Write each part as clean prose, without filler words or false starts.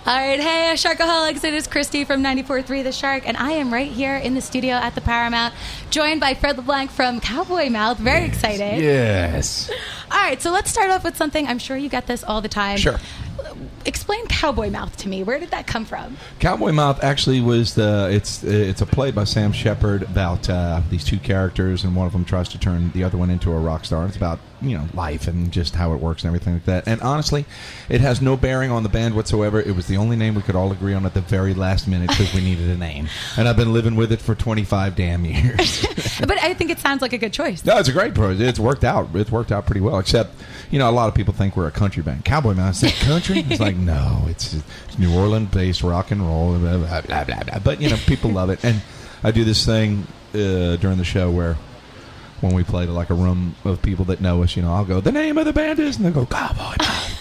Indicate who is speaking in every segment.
Speaker 1: All right, hey, Sharkaholics, it is Christy from 94.3 The Shark, and I am right here in the studio at the Paramount, joined by Fred LeBlanc from Cowboy Mouth. Very excited.
Speaker 2: Yes.
Speaker 1: All right, so let's start off with something. I'm sure you get this all the time.
Speaker 2: Sure.
Speaker 1: Explain Cowboy Mouth to me. Where did that come from?
Speaker 2: Cowboy Mouth actually was it's a play by Sam Shepard about these two characters, and one of them tries to turn the other one into a rock star. It's about life and just how it works and everything like that. And honestly, it has no bearing on the band whatsoever. It was the only name we could all agree on at the very last minute because we needed a name, and I've been living with it for 25 damn years.
Speaker 1: But I think it sounds like a good choice.
Speaker 2: No, it's a great choice. It's worked out. It's worked out pretty well. Except, a lot of people think we're a country band. Cowboy Mouth, is that country? It's like, no, it's New Orleans-based rock and roll. Blah, blah, blah, blah, blah. But people love it. And I do this thing during the show where, when we play to like a room of people that know us, I'll go, the name of the band is, and they'll go, Cowboy Mouth.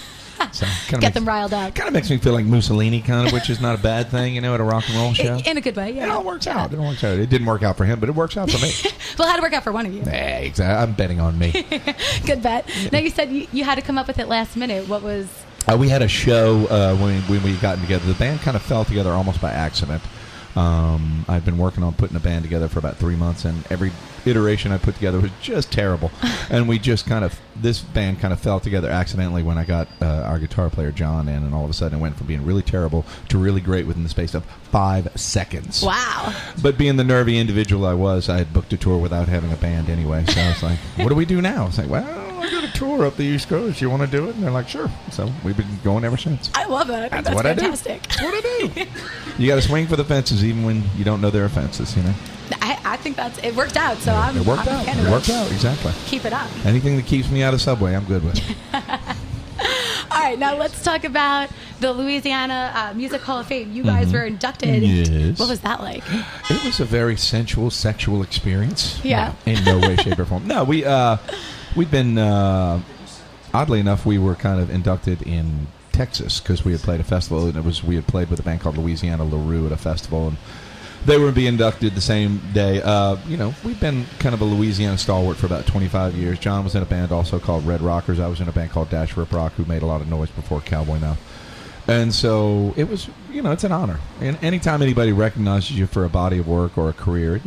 Speaker 2: So
Speaker 1: Get them riled up.
Speaker 2: Kind of makes me feel like Mussolini, which is not a bad thing, at a rock and roll show.
Speaker 1: In a good way, yeah.
Speaker 2: It all works out. It works out. It didn't work out for him, but it works out for me.
Speaker 1: Well, how'd it work out for one of you?
Speaker 2: Hey, exactly. I'm betting on me.
Speaker 1: Good bet. Now, you said you had to come up with it last minute. What was...
Speaker 2: we had a show when we got together. The band kind of fell together almost by accident. I'd been working on putting a band together for about 3 months, and every iteration I put together was just terrible. And this band kind of fell together accidentally when I got our guitar player John in, and all of a sudden it went from being really terrible to really great within the space of 5 seconds.
Speaker 1: Wow.
Speaker 2: But being the nervy individual I had booked a tour without having a band anyway, so I was like, what do we do now? I was like, well, I got a tour up the East Coast. You want to do it? And they're like, sure. So we've been going ever since.
Speaker 1: I love that. I think that's fantastic.
Speaker 2: That's what I do. You got to swing for the fences even when you don't know there are fences,
Speaker 1: I think it worked out, so I'm
Speaker 2: It worked out. It worked out, exactly.
Speaker 1: Keep it up.
Speaker 2: Anything that keeps me out of Subway, I'm good with.
Speaker 1: All right, now let's talk about the Louisiana Music Hall of Fame. You guys were inducted.
Speaker 2: Yes.
Speaker 1: What was that like?
Speaker 2: It was a very sensual, sexual experience.
Speaker 1: Yeah.
Speaker 2: No, in no way, shape, or form. No, we'd been, oddly enough, we were kind of inducted in Texas because we had played a festival, and we had played with a band called Louisiana LaRue at a festival, and they were being inducted the same day. We've been kind of a Louisiana stalwart for about 25 years. John was in a band also called Red Rockers. I was in a band called Dash Rip Rock, who made a lot of noise before Cowboy Mouth. And so it was, it's an honor. And anytime anybody recognizes you for a body of work or a career,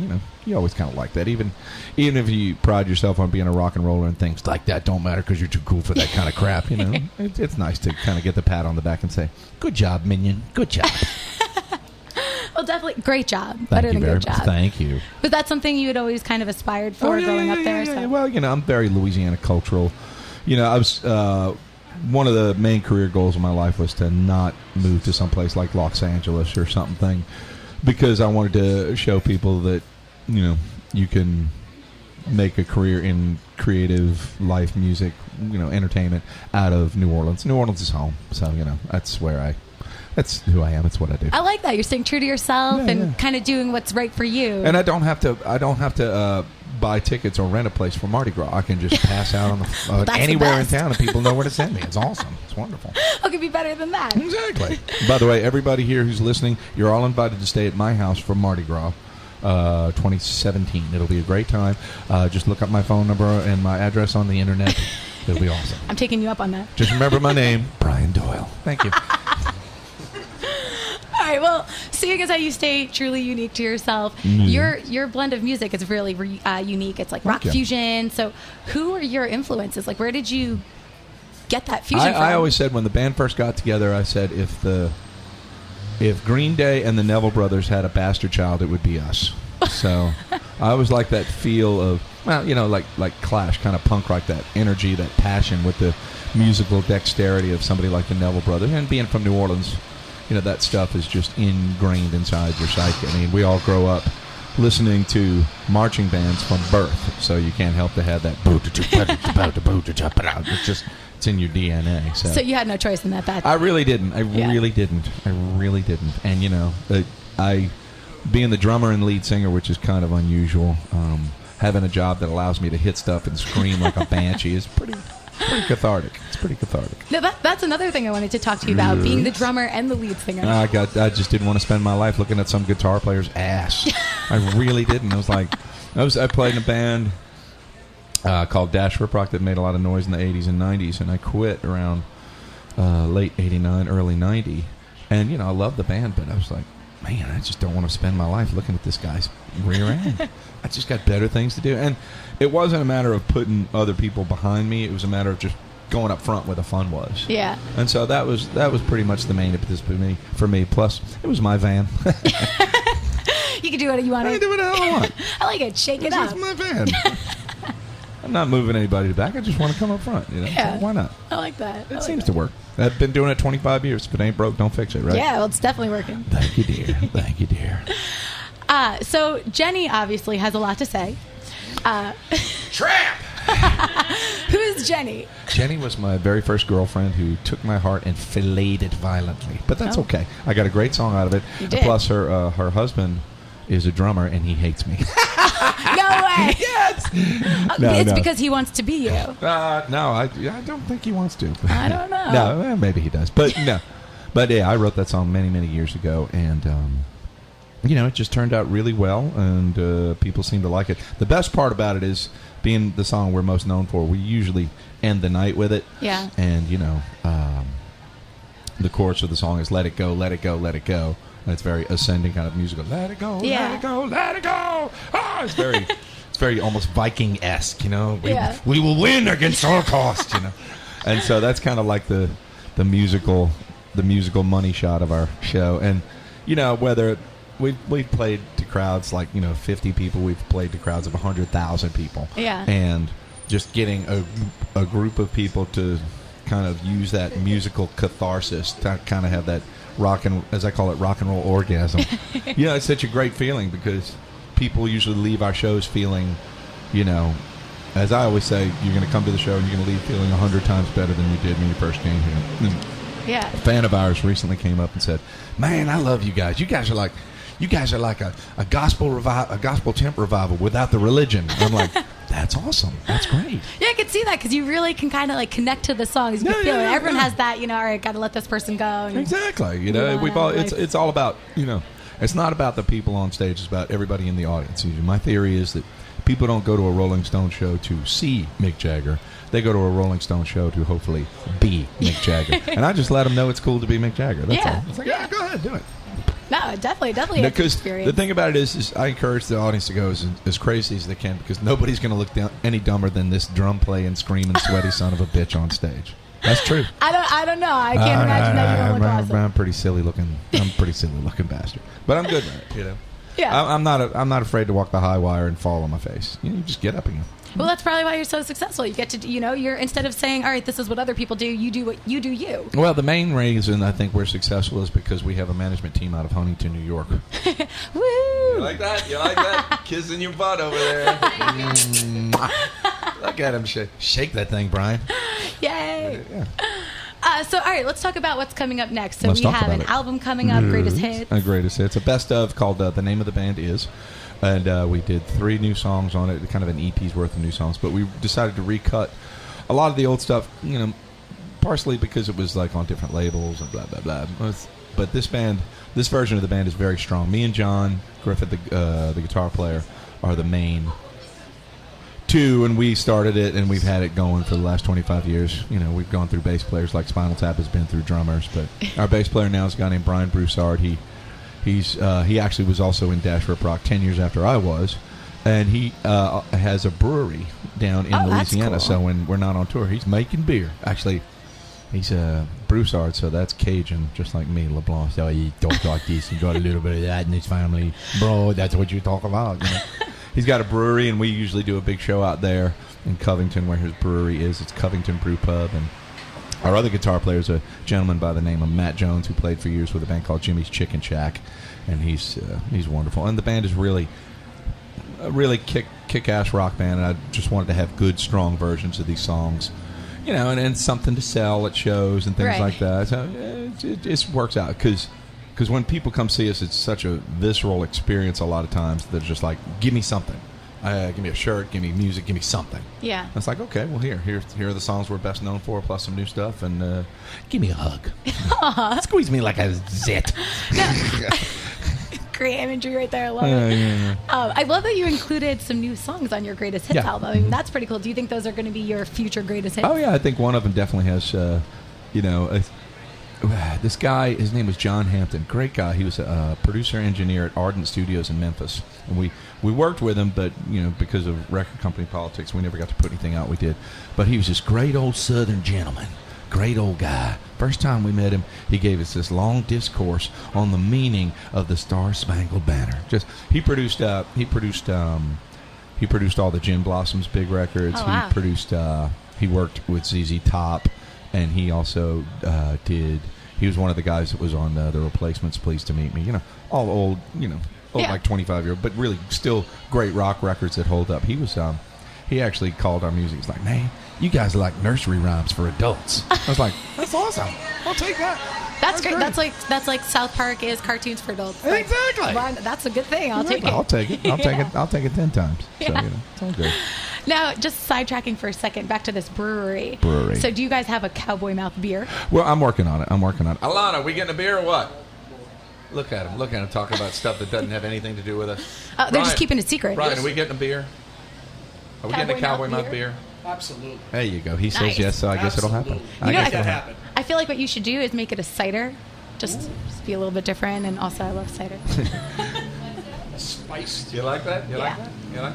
Speaker 2: you always kind of like that. Even if you pride yourself on being a rock and roller and things like that don't matter because you're too cool for that kind of crap, it's nice to kind of get the pat on the back and say, good job, minion. Good job.
Speaker 1: Well, definitely. Great job.
Speaker 2: Better than good job. Thank you.
Speaker 1: Was that something you had always kind of aspired for growing up there?
Speaker 2: Yeah. Well, I'm very Louisiana cultural. I was... one of the main career goals of my life was to not move to someplace like Los Angeles or something, because I wanted to show people that, you can make a career in creative life, music, entertainment out of New Orleans. New Orleans is home. So, that's who I am. It's what I do.
Speaker 1: I like that. You're staying true to yourself and kind of doing what's right for you.
Speaker 2: And I don't have to buy tickets or rent a place for Mardi Gras. I can just pass out on anywhere in town, and people know where to send me. It's awesome. It's wonderful.
Speaker 1: What could be better than that?
Speaker 2: Exactly. By the way, everybody here who's listening, you're all invited to stay at my house for Mardi Gras 2017. It'll be a great time. Just look up my phone number and my address on the internet. It'll be awesome.
Speaker 1: I'm taking you up on that.
Speaker 2: Just remember my name, Brian Doyle. Thank you.
Speaker 1: All right, well, seeing as how you stay truly unique to yourself, your blend of music is really unique. It's like rock fusion. So who are your influences? Like, where did you get that fusion from?
Speaker 2: I always said when the band first got together, I said if Green Day and the Neville Brothers had a bastard child, it would be us. So I always like that feel of, like Clash, kind of punk rock, that energy, that passion with the musical dexterity of somebody like the Neville Brothers. And being from New Orleans, that stuff is just ingrained inside your psyche. I mean, we all grow up listening to marching bands from birth, so you can't help to have that. It's in your DNA. So
Speaker 1: you had no choice in that.
Speaker 2: I really didn't. I really didn't. And I, being the drummer and lead singer, which is kind of unusual, having a job that allows me to hit stuff and scream like a banshee is pretty cathartic. It's pretty cathartic.
Speaker 1: No, that's another thing I wanted to talk to you about, being the drummer and the lead singer.
Speaker 2: I just didn't want to spend my life looking at some guitar player's ass. I really didn't. I played in a band called Dash Rip Rock that made a lot of noise in the 80s and 90s, and I quit around late 89, early 90 And, I love the band, but I was like, man, I just don't want to spend my life looking at this guy's rear end. I just got better things to do. And it wasn't a matter of putting other people behind me. It was a matter of just going up front where the fun was.
Speaker 1: Yeah.
Speaker 2: And so that was pretty much the main impetus for me. Plus, it was my van.
Speaker 1: You can do what you want.
Speaker 2: I can do what the hell I want.
Speaker 1: I like it. Shake it up.
Speaker 2: It's my van. I'm not moving anybody to back. I just want to come up front.
Speaker 1: Yeah.
Speaker 2: So why not?
Speaker 1: I like that.
Speaker 2: It seems to work. I've been doing it 25 years. If it ain't broke, don't fix it, right?
Speaker 1: Yeah, well, it's definitely working.
Speaker 2: Thank you, dear. Thank you, dear.
Speaker 1: So Jenny obviously has a lot to say.
Speaker 2: Tramp!
Speaker 1: Who is Jenny?
Speaker 2: Jenny was my very first girlfriend who took my heart and filleted it violently. But that's okay. I got a great song out of it.
Speaker 1: You did.
Speaker 2: Plus, her husband is a drummer, and he hates me.
Speaker 1: No way.
Speaker 2: Yes.
Speaker 1: It's because he wants to be you.
Speaker 2: No, I don't think he wants to.
Speaker 1: I don't know.
Speaker 2: No, maybe he does. But no. But yeah, I wrote that song many, many years ago, and it just turned out really well, and people seem to like it. The best part about it is being the song we're most known for. We usually end the night with it.
Speaker 1: Yeah.
Speaker 2: And the chorus of the song is "Let it go, let it go, let it go." And it's very ascending kind of musical. Let it go, let it go, let it go. Ah, it's very almost Viking-esque, We will win against all cost, And so that's kind of like the musical money shot of our show. And whether we've played to crowds like 50 people, we've played to crowds of 100,000 people.
Speaker 1: Yeah.
Speaker 2: And just getting a group of people to kind of use that musical catharsis to kind of have that as I call it, rock and roll orgasm. It's such a great feeling because people usually leave our shows feeling, as I always say, you're going to come to the show and you're going to leave feeling 100 times better than you did when you first came here.
Speaker 1: Yeah.
Speaker 2: A fan of ours recently came up and said, "Man, I love you guys. You guys are like a gospel temp revival without the religion." And I'm like, that's awesome. That's great.
Speaker 1: Yeah, I could see that because you really can kind of like connect to the songs. You can feel it. Everyone has that, all right, got to let this person go. And
Speaker 2: exactly. It's all about, it's not about the people on stage. It's about everybody in the audience. My theory is that people don't go to a Rolling Stone show to see Mick Jagger. They go to a Rolling Stone show to hopefully be Mick Jagger. And I just let them know it's cool to be Mick Jagger. That's all. It's like, yeah, go ahead, do it.
Speaker 1: No, definitely.
Speaker 2: Because
Speaker 1: experience.
Speaker 2: The thing about it is I encourage the audience to go as crazy as they can because nobody's going to look any dumber than this drum playing, screaming, sweaty son of a bitch on stage. That's true.
Speaker 1: I don't know. I can't imagine that you don't look awesome.
Speaker 2: I'm pretty silly looking. I'm a pretty silly looking bastard, but I'm good at it.
Speaker 1: Yeah.
Speaker 2: I'm not afraid to walk the high wire and fall on my face. You just get up again.
Speaker 1: Well, that's probably why you're so successful. You get to, you're instead of saying, all right, this is what other people do, you do what you do you.
Speaker 2: Well, the main reason I think we're successful is because we have a management team out of Huntington, New York.
Speaker 1: Woo!
Speaker 2: You like that? You like that? Kissing your butt over there. Look at him shake that thing, Brian.
Speaker 1: Yay!
Speaker 2: Yeah.
Speaker 1: So, all right, let's talk about what's coming up next. So
Speaker 2: Let's
Speaker 1: we have an album coming up, Greatest Hits.
Speaker 2: A Greatest Hits. A best of called The Name of the Band Is. And we did 3 new songs on it, kind of an EP's worth of new songs. But we decided to recut a lot of the old stuff, partially because it was like on different labels and blah, blah, blah. But this version of the band is very strong. Me and John Griffith, the guitar player, are the main 2, and we started it, and we've had it going for the last 25 years. We've gone through bass players like Spinal Tap has been through drummers. But our bass player now is a guy named Brian Broussard. He actually was also in Dash Rip Rock 10 years after I was, and he has a brewery down in Louisiana. Cool. So when we're not on tour, he's making beer. Actually, he's a Broussard, so that's Cajun, just like me, LeBlanc. So he talks like this. He got a little bit of that in his family, bro. That's what you talk about. He's got a brewery, and we usually do a big show out there in Covington, where his brewery is. It's Covington Brew Pub, and our other guitar player is a gentleman by the name of Matt Jones, who played for years with a band called Jimmy's Chicken Shack, and he's wonderful. And the band is really a really kick-ass rock band, and I just wanted to have good, strong versions of these songs, and something to sell at shows and things like that. So it just works out because when people come see us, it's such a visceral experience a lot of times. They're just like, give me something. Give me a shirt, give me music, give me something.
Speaker 1: Yeah.
Speaker 2: It's like, okay, well, here are the songs we're best known for, plus some new stuff, and give me a hug. Squeeze me like a zit.
Speaker 1: Great imagery right there. I love it.
Speaker 2: Yeah.
Speaker 1: I love that you included some new songs on your Greatest Hits album. I mean, that's pretty cool. Do you think those are going to be your future Greatest Hits?
Speaker 2: Oh, yeah, I think one of them definitely has, this guy, his name was John Hampton. Great guy. He was a producer engineer at Ardent Studios in Memphis, and we worked with him, but because of record company politics, we never got to put anything out. We did, but he was this great old Southern gentleman. Great old guy. First time we met him, he gave us this long discourse on the meaning of the Star Spangled Banner. He produced all the Gin Blossoms big records.
Speaker 1: Oh, wow.
Speaker 2: He worked with ZZ Top, and he also he was one of the guys that was on the Replacements, Pleased to Meet Me. All old, like 25-year-old, but really still great rock records that hold up. He actually called our music. He's like, man, you guys are like nursery rhymes for adults. I was like, that's awesome. I'll take that.
Speaker 1: That's great. That's like South Park is cartoons for adults.
Speaker 2: Exactly.
Speaker 1: That's a good thing. I'll take it.
Speaker 2: I'll take it. I'll take it 10 times.
Speaker 1: Yeah.
Speaker 2: So it's all good.
Speaker 1: Now, just sidetracking for a second, back to this brewery. So, do you guys have a Cowboy Mouth beer?
Speaker 2: Well, I'm working on it. Alana, are we getting a beer or what? Look at him talking about stuff that doesn't have anything to do with us.
Speaker 1: They're just keeping it secret.
Speaker 2: Brian, are we getting a beer? Are we getting a Cowboy Mouth beer?
Speaker 3: Absolutely.
Speaker 2: There you go. He says yes, so I guess it'll happen.
Speaker 1: I feel like what you should do is make it a cider. Just be a little bit different, and also I love cider.
Speaker 3: Spiced.
Speaker 2: You like that? You like that?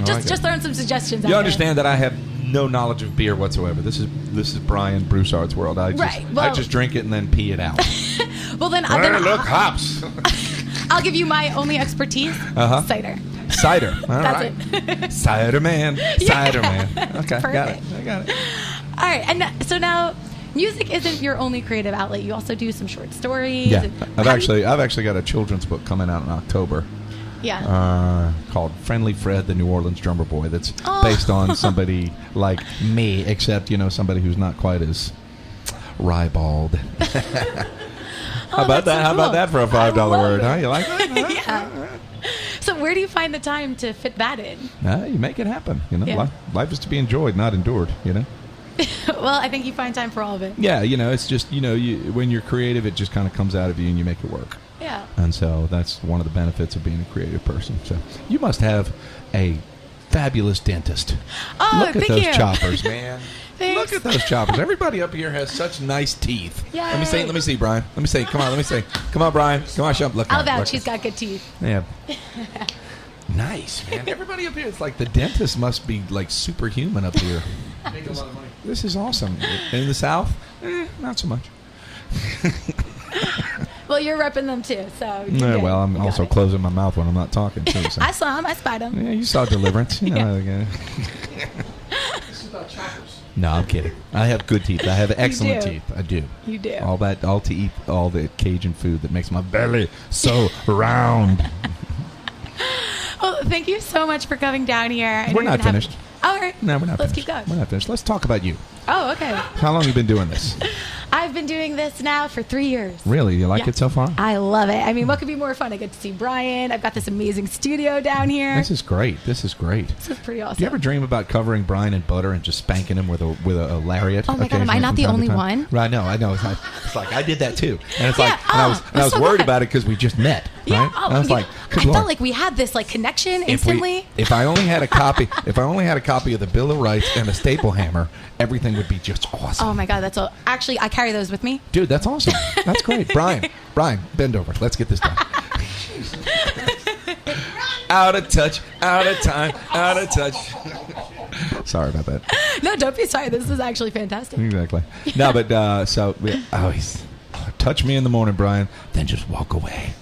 Speaker 1: Just throwing some suggestions out
Speaker 2: You
Speaker 1: there.
Speaker 2: understand that I have no knowledge of beer whatsoever. This is Brian Broussard's world. I just drink it and then pee it out.
Speaker 1: Well, then
Speaker 2: look, hops.
Speaker 1: I'll give you my only expertise, cider.
Speaker 2: Cider. All
Speaker 1: That's
Speaker 2: right.
Speaker 1: it.
Speaker 2: Cider man. Cider man. Okay,
Speaker 1: Perfect.
Speaker 2: got it. I got it.
Speaker 1: All right, and so now music isn't your only creative outlet. You also do some short stories.
Speaker 2: Yeah, I've actually got a children's book coming out in October.
Speaker 1: Yeah.
Speaker 2: Called Friendly Fred, the New Orleans Drummer Boy. That's based on somebody like me, except somebody who's not quite as ribald. How about that?
Speaker 1: So
Speaker 2: How about
Speaker 1: cool.
Speaker 2: that for a $5 word? Huh? You like that?
Speaker 1: Yeah. So where do you find the time to fit that in?
Speaker 2: You make it happen. Life is to be enjoyed, not endured.
Speaker 1: Well, I think you find time for all of it.
Speaker 2: Yeah, it's just when you're creative, it just kind of comes out of you and you make it work.
Speaker 1: Yeah.
Speaker 2: And so that's one of the benefits of being a creative person. So you must have a fabulous dentist.
Speaker 1: Oh,
Speaker 2: Look at those choppers, man.
Speaker 1: Thanks.
Speaker 2: Look at those choppers. Everybody up here has such nice teeth.
Speaker 1: Yay.
Speaker 2: Let me see, Brian. Let me see. Come on, let me see. Come on, Brian. Come on, look.
Speaker 1: I'll vouch. She's got good teeth.
Speaker 2: Yeah. Nice, man. Everybody up here, it's like the dentist must be like superhuman up here.
Speaker 3: Make a lot of money.
Speaker 2: This is awesome. In the South, not so much.
Speaker 1: Well, you're repping them too, so.
Speaker 2: Well, I'm also closing my mouth when I'm not talking too. So.
Speaker 1: I saw him. I spied him.
Speaker 2: Yeah, you saw Deliverance.
Speaker 1: Yeah.
Speaker 3: This is about choppers.
Speaker 2: No, I'm kidding. I have good teeth. I have excellent teeth. I do.
Speaker 1: You do.
Speaker 2: All to eat all the Cajun food that makes my belly so round.
Speaker 1: Well, thank you so much for coming down here.
Speaker 2: We're not finished.
Speaker 1: All right.
Speaker 2: No, we're not
Speaker 1: Let's
Speaker 2: finished.
Speaker 1: keep going.
Speaker 2: We're not finished. Let's talk about you.
Speaker 1: Oh, okay.
Speaker 2: How long have you been doing this?
Speaker 1: I've been doing this now for 3 years.
Speaker 2: Really? You like it so far?
Speaker 1: I love it. I mean, what could be more fun? I get to see Brian. I've got this amazing studio down here.
Speaker 2: This is great. This is pretty
Speaker 1: awesome.
Speaker 2: Do you ever dream about covering Brian in butter and just spanking him with a lariat?
Speaker 1: Oh my God, am I not the only one?
Speaker 2: Right, I know. It's like I did that too, and it's
Speaker 1: Yeah,
Speaker 2: like, and I was worried about it because we just met.
Speaker 1: Yeah,
Speaker 2: right? And I was like,
Speaker 1: I felt like we had this connection instantly.
Speaker 2: If I only had a copy, of the Bill of Rights and a staple hammer, everything would be just awesome.
Speaker 1: Oh my God, that's all. Actually, I carry those with me.
Speaker 2: Dude, that's awesome. That's great. Brian, bend over. Let's get this done. Out of touch, out of time, out of touch. Sorry about that.
Speaker 1: No, don't be sorry. This is actually fantastic.
Speaker 2: Exactly. No, but he's touch me in the morning, Brian, then just walk away.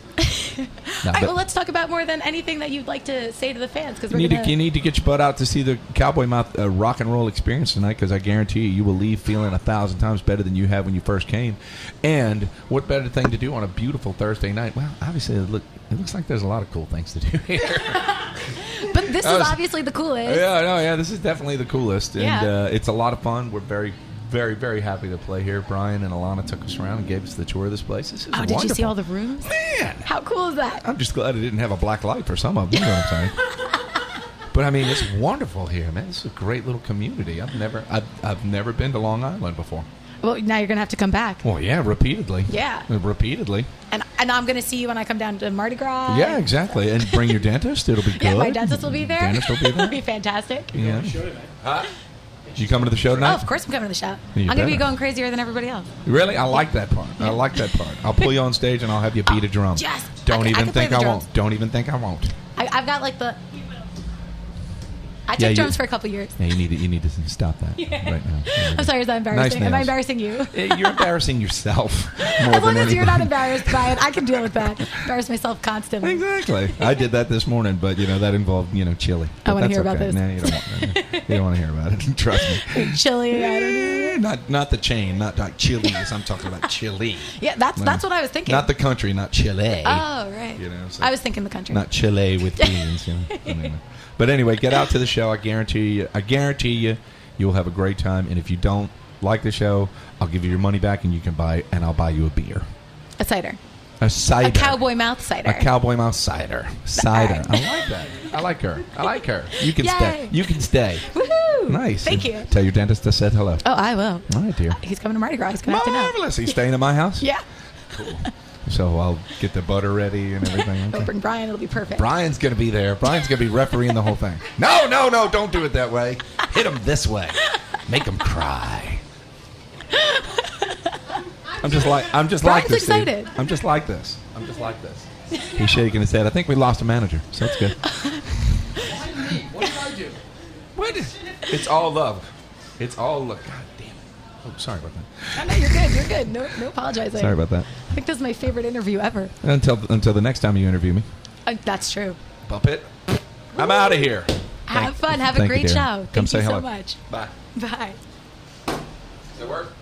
Speaker 1: All right, well, let's talk about more than anything that you'd like to say to the fans. Because you
Speaker 2: need to get your butt out to see the Cowboy Mouth rock and roll experience tonight, because I guarantee you will leave feeling 1,000 times better than you have when you first came. And what better thing to do on a beautiful Thursday night? Well, obviously, it looks like there's a lot of cool things to do here.
Speaker 1: But this is obviously the coolest.
Speaker 2: Yeah, this is definitely the coolest. And it's a lot of fun. We're very, very, very happy to play here. Brian and Alana took us around and gave us the tour of this place. This is wonderful.
Speaker 1: Did you see all the rooms?
Speaker 2: Man!
Speaker 1: How cool is that?
Speaker 2: I'm just glad it didn't have a black light for some of them. You know what I'm saying? But I mean, it's wonderful here, man. This is a great little community. I've never been to Long Island before.
Speaker 1: Well, now you're gonna have to come back.
Speaker 2: Well, yeah, repeatedly.
Speaker 1: Yeah,
Speaker 2: repeatedly.
Speaker 1: And I'm gonna see you when I come down to Mardi Gras.
Speaker 2: Yeah, exactly. And bring your dentist. It'll be good.
Speaker 1: Yeah, my dentist will be there.
Speaker 2: Dentist will be there.
Speaker 1: It'll be fantastic.
Speaker 2: Yeah.
Speaker 3: Show tonight.
Speaker 2: Huh? You coming to the show tonight?
Speaker 1: Oh, of course I'm coming to the show.
Speaker 2: You
Speaker 1: I'm going to be
Speaker 2: better.
Speaker 1: going crazier than everybody else.
Speaker 2: Really? I like that part. I like that part. I'll pull you on stage and I'll have you beat a drum.
Speaker 1: Yes.
Speaker 2: Don't
Speaker 1: I
Speaker 2: even
Speaker 1: can play
Speaker 2: think
Speaker 1: the
Speaker 2: I
Speaker 1: drums.
Speaker 2: won't. Don't even think I won't.
Speaker 1: I've got like the... I took
Speaker 2: Yeah,
Speaker 1: drums for a couple years.
Speaker 2: Yeah, you need to stop that right now.
Speaker 1: I'm sorry, is that embarrassing?
Speaker 2: Nice
Speaker 1: Am I
Speaker 2: nails.
Speaker 1: embarrassing you?
Speaker 2: You're embarrassing yourself more
Speaker 1: As long
Speaker 2: than
Speaker 1: as you're not
Speaker 2: anything.
Speaker 1: embarrassed by it, I can deal with that. Embarrass myself constantly.
Speaker 2: Exactly. I did that this morning, but that involved chili.
Speaker 1: I
Speaker 2: But
Speaker 1: wanna
Speaker 2: that's
Speaker 1: hear about
Speaker 2: okay.
Speaker 1: this.
Speaker 2: Nah, you don't want. You don't want to hear about it. Trust me.
Speaker 1: Chili, I don't know.
Speaker 2: Not the chain, not like Chili's. I'm talking about chili.
Speaker 1: Yeah, that's what I was thinking.
Speaker 2: Not the country, not Chile.
Speaker 1: Oh, right.
Speaker 2: So
Speaker 1: I was thinking the country.
Speaker 2: not Chile with beans. Anyway. But anyway, get out to the show. I guarantee you, you'll have a great time. And if you don't like the show, I'll give you your money back, and I'll buy you a beer.
Speaker 1: A cider.
Speaker 2: A cider.
Speaker 1: A Cowboy Mouth cider.
Speaker 2: A Cowboy Mouth cider. Cider. I like that. I like her. You can stay.
Speaker 1: Yay.
Speaker 2: You can stay.
Speaker 1: Woohoo!
Speaker 2: Nice.
Speaker 1: Thank you.
Speaker 2: Tell your dentist I said hello.
Speaker 1: Oh, I will.
Speaker 2: All right, dear.
Speaker 1: He's coming to Mardi Gras. He's going to have to know.
Speaker 2: Marvelous. He's staying at my house?
Speaker 1: Yeah.
Speaker 2: So I'll get the butter ready and everything.
Speaker 1: We'll
Speaker 2: Okay.
Speaker 1: bring Brian. It'll be perfect.
Speaker 2: Brian's going to be there. Brian's going to be refereeing the whole thing. No, don't do it that way. Hit him this way. Make him cry. I'm just like
Speaker 1: Brian's
Speaker 2: this. Steve.
Speaker 1: excited.
Speaker 2: I'm just like this. He's shaking his head. I think we lost a manager, so that's good.
Speaker 3: What did I do?
Speaker 2: What? It's all love. It's all love. God damn it. Oh, sorry about that.
Speaker 1: Oh, no, you're good. You're good. No apologizing.
Speaker 2: Sorry about that.
Speaker 1: I think this is my favorite interview ever.
Speaker 2: Until the next time you interview me.
Speaker 1: That's true.
Speaker 2: Bump it. I'm out of here.
Speaker 1: Have fun. Have a
Speaker 2: Thank you,
Speaker 1: great
Speaker 2: dear.
Speaker 1: show.
Speaker 2: Come
Speaker 1: Thank
Speaker 2: say
Speaker 1: you
Speaker 2: hello.
Speaker 1: so much.
Speaker 2: Bye.
Speaker 1: Bye.
Speaker 2: Does it work?